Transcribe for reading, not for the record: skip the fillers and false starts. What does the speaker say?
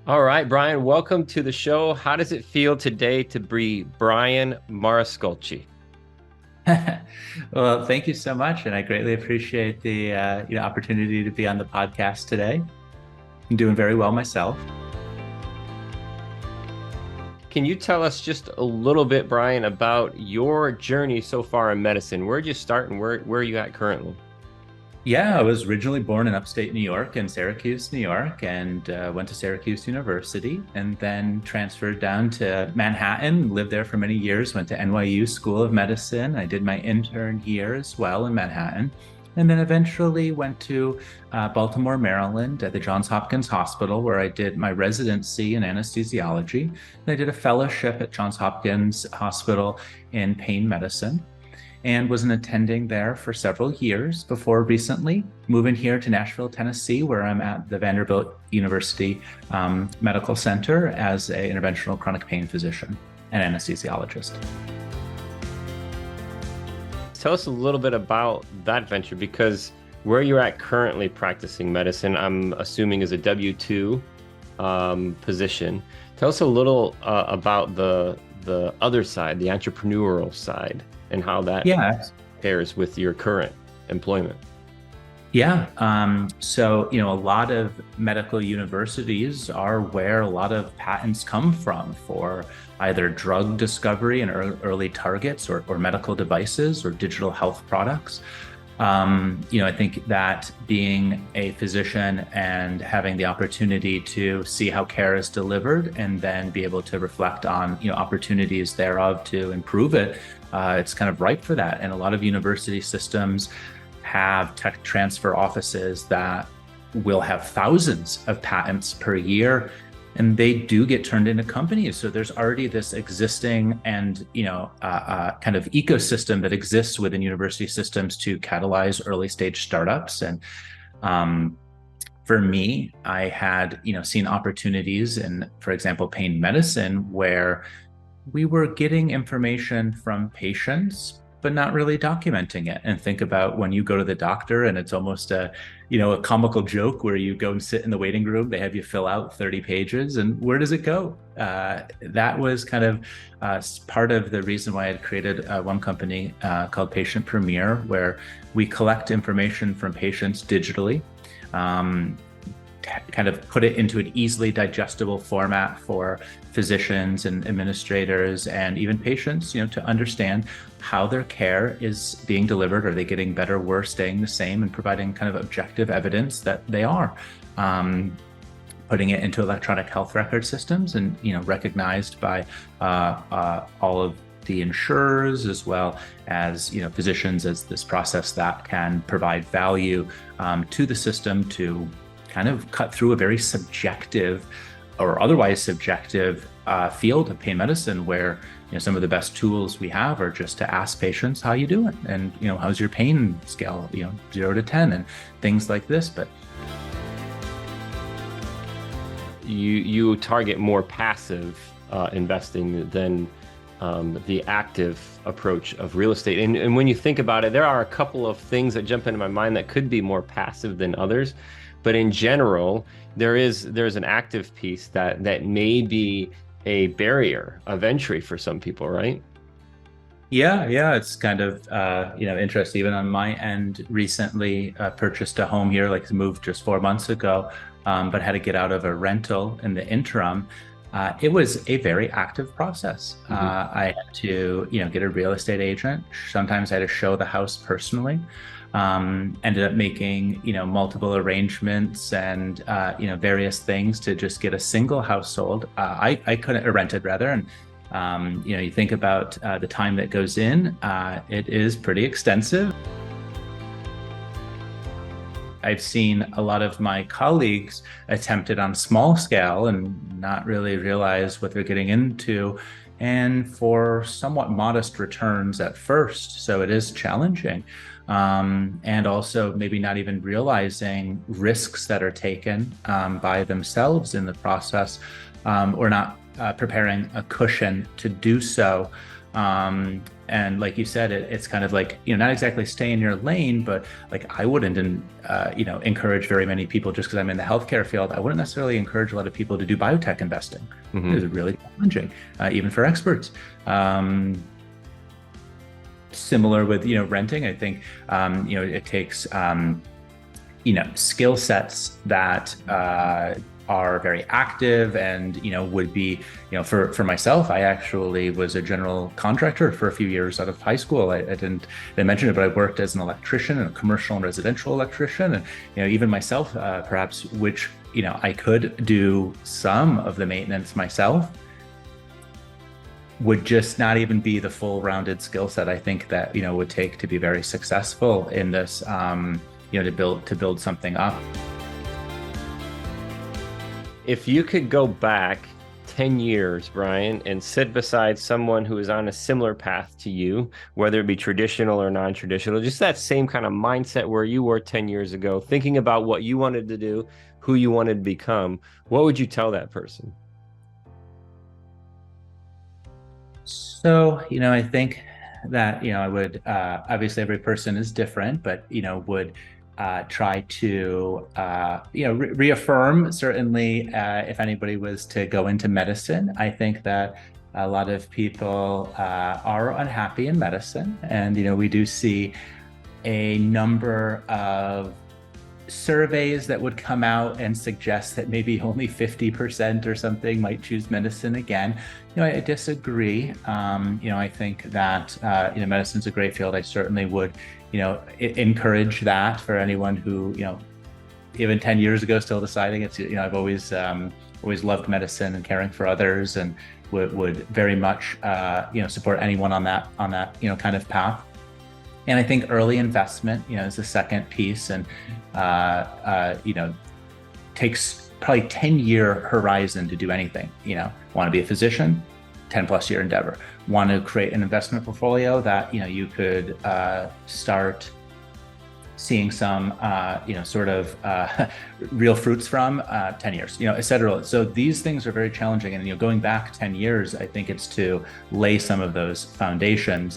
All right, Bryan, welcome to the show. How does it feel today to be Bryan Marascalchi? Well, thank you so much, and I greatly appreciate the opportunity to be on the podcast today. I'm doing very well myself. Can you tell us just a little bit, Bryan, about your journey so far in medicine? Where'd you start and where are you at currently? Yeah, I was originally born in upstate New York in Syracuse, New York, and went to Syracuse University, and then transferred down to Manhattan. Lived there for many years. Went to NYU School of Medicine. I did my intern year as well in Manhattan, and then eventually went to Baltimore, Maryland, at the Johns Hopkins Hospital, where I did my residency in anesthesiology. And I did a fellowship at Johns Hopkins Hospital in pain medicine, and was an attending there for several years before recently moving here to Nashville, Tennessee, where I'm at the Vanderbilt University Medical Center as an interventional chronic pain physician and anesthesiologist. Tell us a little bit about that venture because where you're at currently practicing medicine, I'm assuming is a W-2 position. Tell us a little about the other side, the entrepreneurial side, and how that Yeah, pairs with your current employment. Yeah. A lot of medical universities are where a lot of patents come from for either drug discovery and early targets or medical devices or digital health products. I think that being a physician and having the opportunity to see how care is delivered and then be able to reflect on, opportunities thereof to improve it, it's kind of ripe for that. And a lot of university systems have tech transfer offices that will have thousands of patents per year, and they do get turned into companies. So there's already this existing and kind of ecosystem that exists within university systems to catalyze early stage startups. And for me, I had seen opportunities in, for example, pain medicine, where we were getting information from patients but not really documenting it. And think about when you go to the doctor and it's almost a comical joke where you go and sit in the waiting room, they have you fill out 30 pages, and where does it go? That was kind of part of the reason why I had created one company called Patient Premier, where we collect information from patients digitally, kind of put it into an easily digestible format for physicians and administrators and even patients, to understand how their care is being delivered. Are they getting better, worse, staying the same, and providing kind of objective evidence that they are. Putting it into electronic health record systems and, recognized by all of the insurers as well as, physicians, as this process that can provide value to the system to kind of cut through a very subjective or otherwise subjective field of pain medicine, where some of the best tools we have are just to ask patients, how you doing, and how's your pain scale, 0 to 10, and things like this. But you target more passive investing than the active approach of real estate. And when you think about it, there are a couple of things that jump into my mind that could be more passive than others. But in general, there's an active piece that may be a barrier of entry for some people, right? yeah, it's kind of interesting. Even on my end, recently purchased a home here, like moved just 4 months ago, but had to get out of a rental in the interim. It was a very active process. I had to, get a real estate agent. Sometimes I had to show the house personally. Ended up making, multiple arrangements and, various things to just get a single household. I couldn't, or rented rather. And, you think about the time that goes in, it is pretty extensive. I've seen a lot of my colleagues attempt it on small scale and not really realize what they're getting into, and for somewhat modest returns at first. So it is challenging. And also maybe not even realizing risks that are taken by themselves in the process, or not preparing a cushion to do so. And like you said, it's kind of like, not exactly stay in your lane, but like I wouldn't, encourage very many people just because I'm in the healthcare field. I wouldn't necessarily encourage a lot of people to do biotech investing. It's really challenging, even for experts. Similar with, renting, I think, it takes, skill sets that are very active and, would be, for myself, I actually was a general contractor for a few years out of high school. I didn't mention it, but I worked as an electrician, a commercial and residential electrician. And, even myself, perhaps, which, I could do some of the maintenance myself, would just not even be the full rounded skill set I think that, would take to be very successful in this, to build something up. If you could go back 10 years, Bryan, and sit beside someone who is on a similar path to you, whether it be traditional or non-traditional, just that same kind of mindset where you were 10 years ago, thinking about what you wanted to do, who you wanted to become, what would you tell that person? So, I think that, I would, obviously every person is different, but, would try to, reaffirm, certainly, if anybody was to go into medicine. I think that a lot of people are unhappy in medicine. And, we do see a number of surveys that would come out and suggest that maybe only 50% or something might choose medicine again. I disagree. I think that, medicine's a great field. I certainly would, encourage that for anyone who, even 10 years ago, still deciding it's, I've always loved medicine and caring for others, and would very much, support anyone on that, kind of path. And I think early investment, is the second piece, and, takes probably 10-year horizon to do anything. Want to be a physician, 10+ year endeavor. Want to create an investment portfolio that, you could start seeing some, real fruits from, 10 years, et cetera. So these things are very challenging. And, going back 10 years, I think it's to lay some of those foundations.